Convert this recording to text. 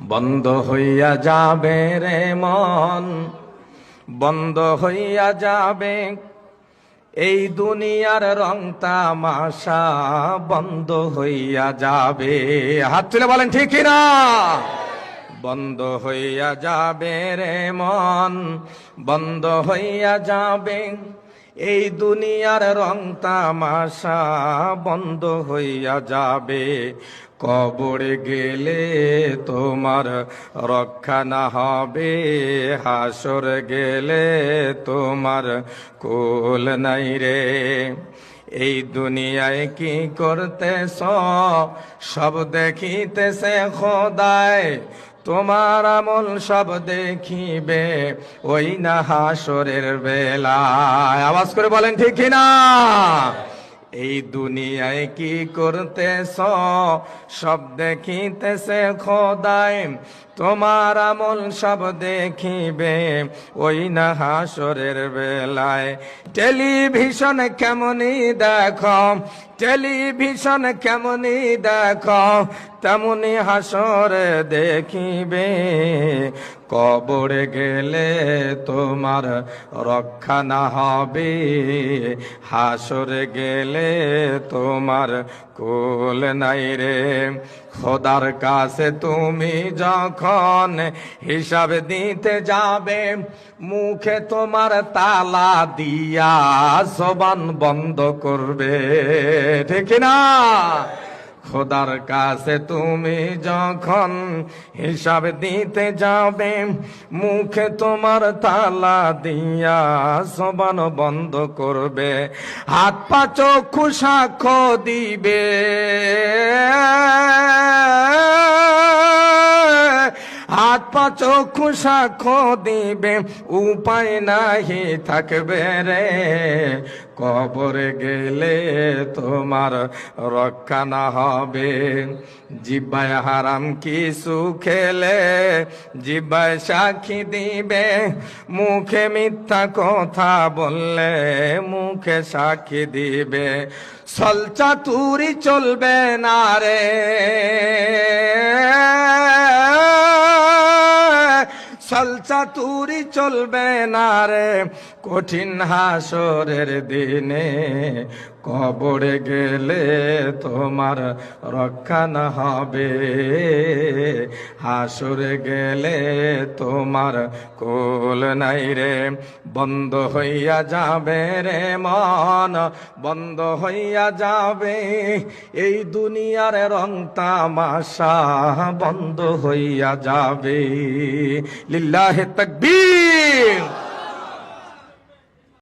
বন্ধ হইয়া যাবে রে মন, বন্ধ হইয়া যাবে এই দুনিয়ার রং তামাশা, বন্ধ হইয়া যাবে। হাত তুলে বলেন ঠিক কিনা? বন্ধ হইয়া যাবে রে মন, বন্ধ হইয়া যাবে এই দুনিয়ার রং তামাশা, বন্ধ হইয়া যাবে। কবরে গেলে তোমার রক্ষা না হবে, হাসর গেলে তোমার কুল নাই রে। এই দুনিয়ায় কি করতেছ সব দেখিতেছে খোদায়, তোমার আমল সব দেখিবে ওই না হাসরের বেলায়। আওয়াজ করে বলেন ঠিক কিনা? এই দুনিয়ায় কি করতেছ সব দেখিতেছে খোদায়, তোমার আমল সব দেখিবে ওই না হাসরের বেলায়। টেলিভিশন কেমনই দেখো, টেলিভিশন কেমনই দেখো, তেমনি হাসরে দেখিবে। কবরে গেলে তোমার রক্ষা না হবে, হাসরে গেলে তোমার কুল নাই রে। খোদার কাছে তুমি যখন হিসাব দিতে যাবে, মুখে তোমার তালা দিয়া জবান বন্ধ করবে, ঠিক না? খোদার কাছে তুমি যখন হিসাব দিতে যাবে, মুখে তোমার তালা দিয়া জবান বন্ধ করবে। হাত পা চক্ষু সাক্ষ্য দিবে, হাত পা চক্ষু সাক্ষ্য দিবে, উপায় নাহি থাকবে রে। কবরে গেলে তোমার রক্ষা না হবে, জিব্বায় হারাম কিছু খেলে জিব্বায় সাক্ষী দিবে, মুখে মিথ্যা কথা বললে মুখে সাক্ষী দিবে। ছলচাতুরি চলবে না রে, ছলচাতুরি চলবে না রে কঠিন হাসরের দিনে। কবরে গেলে তোমার রক্ষা না হবে, হাসরে গেলে তোমার কুল নাই রে। বন্ধ হইয়া যাবে রে মন, বন্ধ হইয়া যাবে এই দুনিয়ার রং তামাশা, বন্ধ হইয়া যাবে। লিল্লাহে তাকবীর।